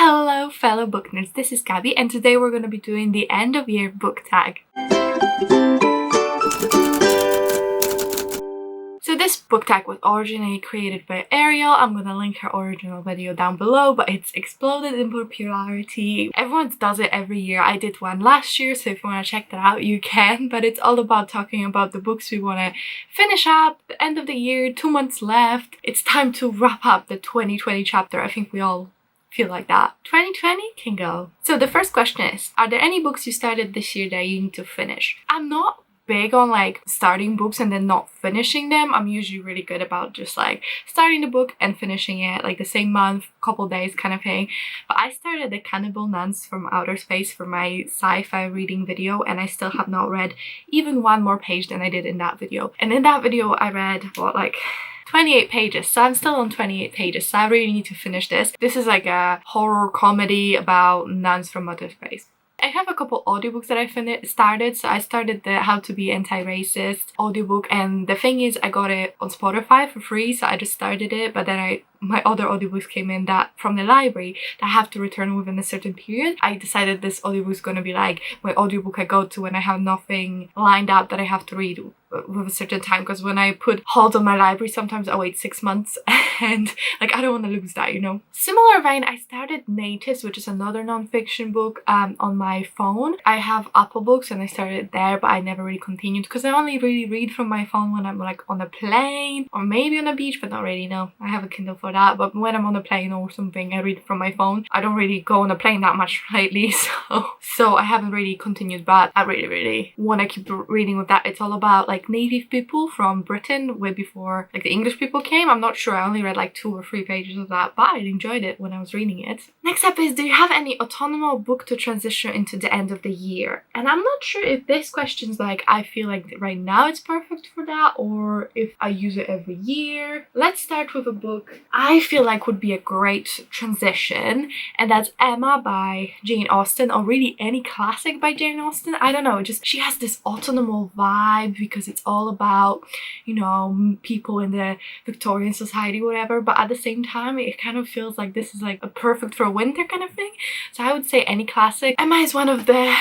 Hello fellow book nerds, this is Gabby and today we're going to be doing the end of year book tag. So this book tag was originally created by Ariel. I'm going to link her original video down below, but it's exploded in popularity. Everyone does it every year. I did one last year, so if you want to check that out you can, but it's all about talking about the books we want to finish up, the end of the year, 2 months left. It's time to wrap up the 2020 chapter. I think we all feel like that. 2020 can go. So the first question is, are there any books you started this year that you need to finish? I'm not big on like starting books and then not finishing them. I'm usually really good about just like starting the book and finishing it like the same month, couple days kind of thing. But I started The Cannibal Nuns from Outer Space for my sci-fi reading video and I still have not read even one more page than I did in that video. And in that video I read what, like 28 pages, so I'm still on 28 pages, so I really need to finish this. This is like a horror comedy about nuns from outer space. I have a couple audiobooks that I started. So I started the How to Be Anti-Racist audiobook, and the thing is I got it on Spotify for free, so I just started it, but then my other audiobooks came in that from the library that I have to return within a certain period. I decided this audiobook is going to be like my audiobook I go to when I have nothing lined up that I have to read with a certain time, because when I put hold on my library sometimes I wait 6 months and like I don't want to lose that, you know. Similar vein, I started Natives, which is another non-fiction book on my phone. I have Apple Books and I started there, but I never really continued because I only really read from my phone when I'm like on a plane or maybe on a beach, but not really, no. I have a Kindle for that, but when I'm on a plane or something I read from my phone. I don't really go on a plane that much lately, so I haven't really continued, but I really want to keep reading with that. It's all about like native people from Britain way before like the English people came. I'm not sure, I only read like 2 or 3 pages of that, but I enjoyed it when I was reading it. Next up is, do you have any autonomous book to transition into the end of the year? And I'm not sure if this question's like I feel like right now it's perfect for that or if I use it every year. Let's start with a book I feel like would be a great transition, and that's Emma by Jane Austen, or really any classic by Jane Austen. I don't know, just she has this autumnal vibe because it's all about, you know, people in the Victorian society, whatever, but at the same time it kind of feels like this is like a perfect for winter kind of thing. So I would say any classic. Emma is one of the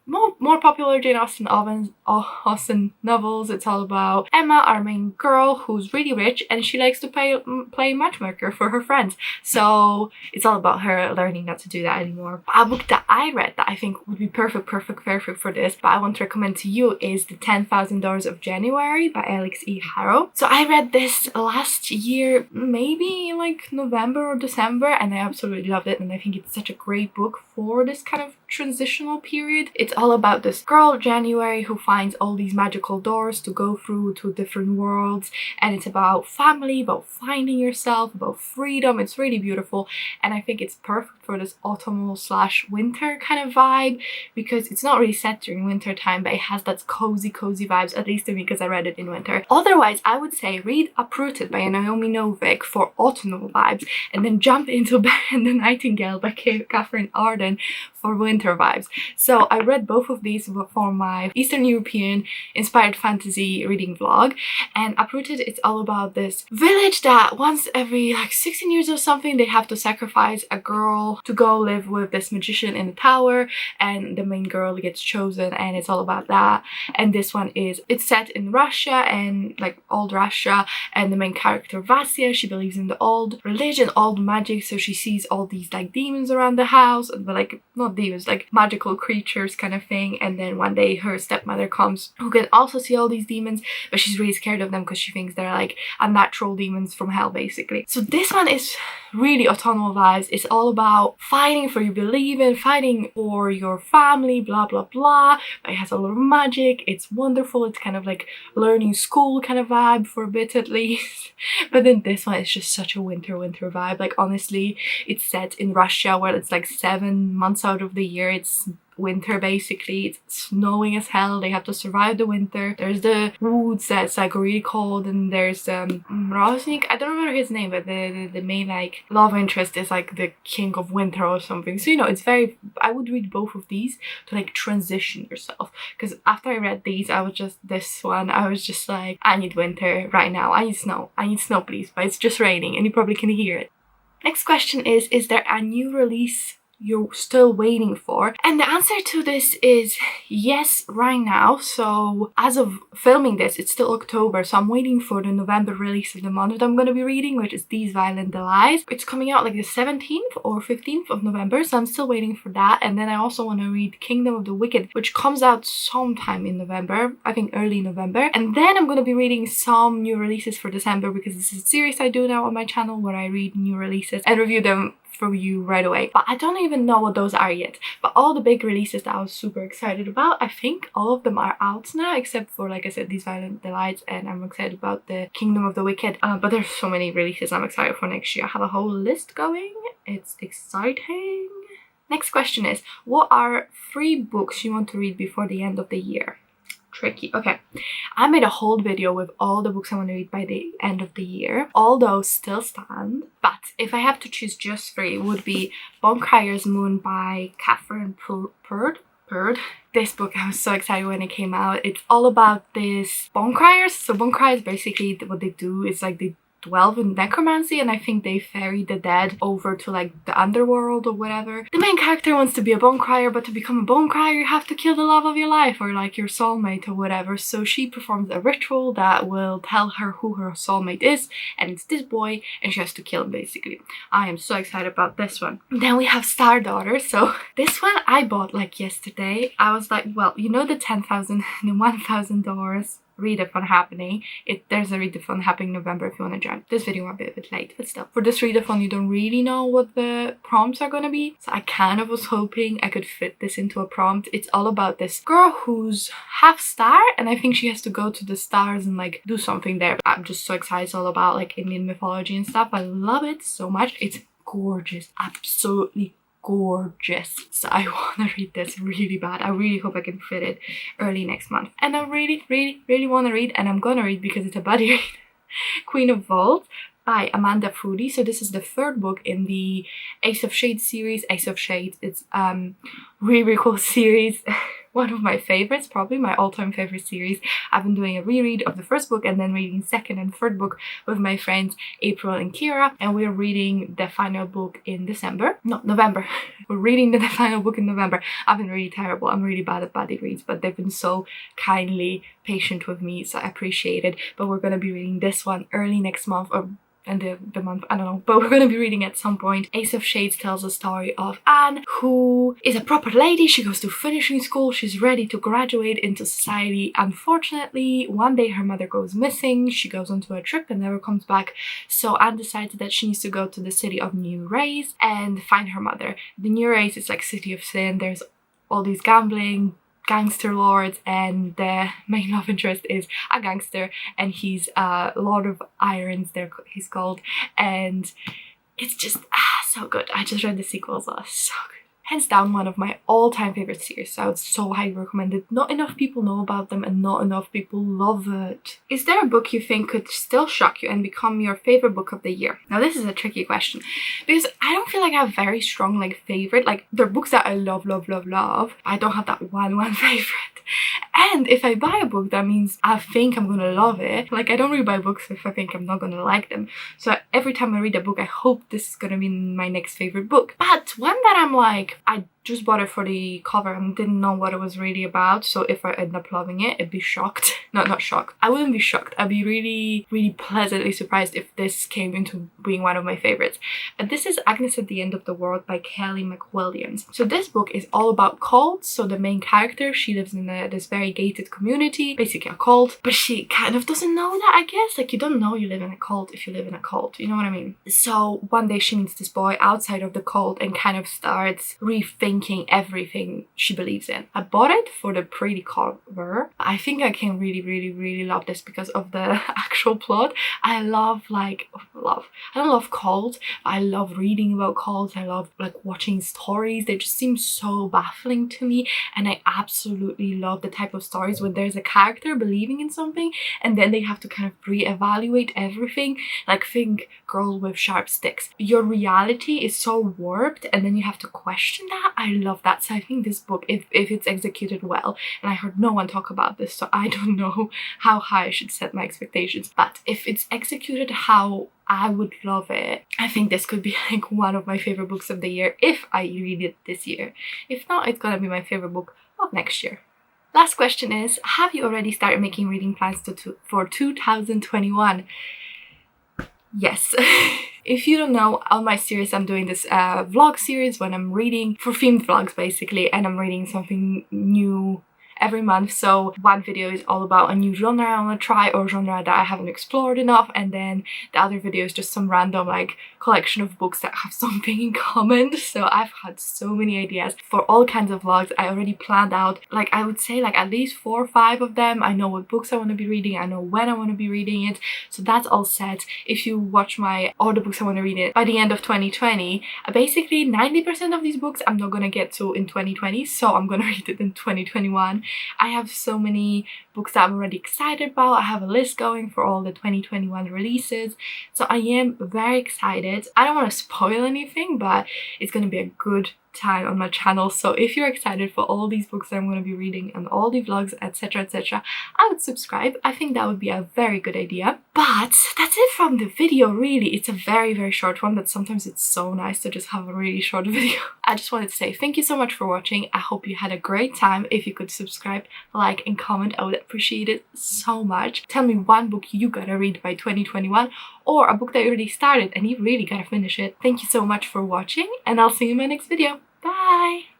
more popular Jane Austen novels. It's all about Emma, our main girl, who's really rich and she likes to play matchmaker for her friends. So it's all about her learning not to do that anymore. A book that I read that I think would be perfect for this, but I want to recommend to you, is The $10,000 of January by Alex E. Harrow. So I read this last year, maybe in like November or December, and I absolutely loved it, and I think it's such a great book for this kind of transitional period. It's all about this girl, January, who finds all these magical doors to go through to different worlds, and it's about family, about finding yourself, about freedom. It's really beautiful, and I think it's perfect for this autumnal / winter kind of vibe, because it's not really set during winter time, but it has that cozy vibes, at least to me, because I read it in winter. Otherwise, I would say read Uprooted by Naomi Novik for autumnal vibes, and then jump into And the Nightingale by Catherine Arden for winter vibes. So I read both of these for my Eastern European inspired fantasy reading vlog, and Uprooted, it's all about this village that once every like 16 years or something they have to sacrifice a girl to go live with this magician in the tower, and the main girl gets chosen, and it's all about that. And this one it's set in Russia, and like old Russia, and the main character Vasya, she believes in the old religion, old magic, so she sees all these like demons around the house, but like not demons, like magical creatures kind of thing. And then one day her stepmother comes, who can also see all these demons, but she's really scared of them because she thinks they're like unnatural demons from hell basically. So this one is really autumnal vibes. It's all about fighting for you believe in, fighting for your family, blah blah blah, but it has a lot of magic. It's wonderful. It's kind of like learning school kind of vibe for a bit at least. But then this one is just such a winter vibe. Like honestly, it's set in Russia where it's like 7 months out of the year it's winter basically. It's snowing as hell. They have to survive the winter. There's the woods that's like really cold, and there's Rosnik, I don't remember his name, but the main like love interest is like the king of winter or something. So you know, it's very, I would read both of these to like transition yourself, because after I read these I was just like, I need winter right now. I need snow please, but it's just raining and you probably can hear it. Next question is there a new release you're still waiting for? And the answer to this is yes right now. So as of filming this, it's still October, so I'm waiting for the November release of the month that I'm going to be reading, which is These Violent Delights. It's coming out like the 17th or 15th of November, so I'm still waiting for that. And then I also want to read Kingdom of the Wicked, which comes out sometime in November, I think early November. And then I'm going to be reading some new releases for December, because this is a series I do now on my channel where I read new releases and review them for you right away. But I don't even know what those are yet. But all the big releases that I was super excited about, I think all of them are out now, except for, like I said, These Violent Delights, and I'm excited about the Kingdom of the Wicked. But there's so many releases I'm excited for next year. I have a whole list going. It's exciting. Next question is, what are 3 books you want to read before the end of the year? Tricky. Okay, I made a whole video with all the books I want to read by the end of the year. All those still stand, but if I have to choose just 3, it would be Boncrier's Moon by Catherine Purd. This book, I was so excited when it came out. It's all about this Boncriers. So Boncriers, basically what they do is like they dwell in necromancy, and I think they ferry the dead over to like the underworld or whatever. The main character wants to be a bone crier, but to become a bone crier you have to kill the love of your life, or like your soulmate or whatever. So she performs a ritual that will tell her who her soulmate is, and it's this boy, and she has to kill him basically. I am so excited about this one. Then we have Star Daughter. So this one I bought like yesterday. I was like, well, you know the 10,000 and 1,000 doors readathon happening. There's a readathon happening in November if you want to join. This video might be a bit late, but still. For this readathon, you don't really know what the prompts are gonna be. So I kind of was hoping I could fit this into a prompt. It's all about this girl who's half star, and I think she has to go to the stars and like do something there. I'm just so excited. It's all about like Indian mythology and stuff. I love it so much. It's gorgeous. Absolutely gorgeous. So I want to read this really bad. I really hope I can fit it early next month. And I really want to read, and I'm gonna read because it's a buddy read, Queen of Vault by Amanda Foody. So this is the 3rd book in the Ace of Shades series. Ace of Shades, it's really cool series. One of my favorites, probably my all-time favorite series. I've been doing a reread of the 1st book and then reading 2nd and 3rd book with my friends April and Kira, and we're reading the final book in November. We're reading the final book in November. I've been really terrible. I'm really bad at buddy reads, but they've been so kindly patient with me, so I appreciate it. But we're gonna be reading this one early next month, or and the month, I don't know, but we're going to be reading at some point. Ace of Shades tells a story of Anne, who is a proper lady. She goes to finishing school. She's ready to graduate into society. Unfortunately, one day her mother goes missing. She goes onto a trip and never comes back. So Anne decides that she needs to go to the city of New Race and find her mother. The New Race is like City of Sin. There's all these gambling, gangster lords, and the main love interest is a gangster, and he's Lord of Irons, he's called, and it's just so good. I just read the sequels, so good. Hands down one of my all-time favorite series, so I would so highly recommend it. Not enough people know about them and not enough people love it. Is there a book you think could still shock you and become your favorite book of the year? Now this is a tricky question, because I don't feel like I have very strong like favorite. Like there are books that I love. I don't have that one favorite. And if I buy a book, that means I think I'm gonna love it. Like I don't really buy books if I think I'm not gonna like them. So every time I read a book, I hope this is gonna be my next favorite book. But one that I'm like, I just bought it for the cover and didn't know what it was really about, so if I end up loving it, I'd be shocked. Not shocked. I wouldn't be shocked. I'd be really pleasantly surprised if this came into being one of my favorites. But this is Agnes at the End of the World by Kelly McWilliams. So this book is all about cults. So the main character, she lives in this very gated community, basically a cult, but she kind of doesn't know that, I guess. Like you don't know you live in a cult if you live in a cult, you know what I mean? So one day she meets this boy outside of the cult and kind of starts rethinking everything she believes in. I bought it for the pretty cover. I think I can really love this because of the actual plot. I love I don't love cults. I love reading about cults. I love like watching stories. They just seem so baffling to me, and I absolutely love the type of stories where there's a character believing in something and then they have to kind of re-evaluate everything. Like think Girl with Sharp Sticks. Your reality is so warped and then you have to question that. I love that. So I think this book, if it's executed well, and I heard no one talk about this, so I don't know how high I should set my expectations, but if it's executed how I would love it, I think this could be like one of my favorite books of the year if I read it this year. If not, it's gonna be my favorite book of next year. Last question is, have you already started making reading plans for 2021? Yes. If you don't know, on my series I'm doing this vlog series when I'm reading, for themed vlogs basically, and I'm reading something new every month. So one video is all about a new genre I want to try or genre that I haven't explored enough, and then the other video is just some random like collection of books that have something in common. So I've had so many ideas for all kinds of vlogs. I already planned out, like I would say like at least 4 or 5 of them. I know what books I want to be reading, I know when I want to be reading it, so that's all set. If you watch my all the books I want to read it by the end of 2020, basically 90% of these books I'm not gonna get to in 2020, so I'm gonna read it in 2021. I have so many books that I'm already excited about. I have a list going for all the 2021 releases, so I am very excited. I don't want to spoil anything, but it's going to be a good time on my channel. So if you're excited for all these books that I'm going to be reading and all the vlogs, etc, etc, I would subscribe. I think that would be a very good idea. But that's it from the video, really. It's a very short one, but sometimes it's so nice to just have a really short video. I just wanted to say thank you so much for watching. I hope you had a great time. If you could subscribe, like and comment, I would appreciate it so much. Tell me one book you gotta read by 2021, or a book that you already started and you really gotta finish it. Thank you so much for watching, and I'll see you in my next video. Bye!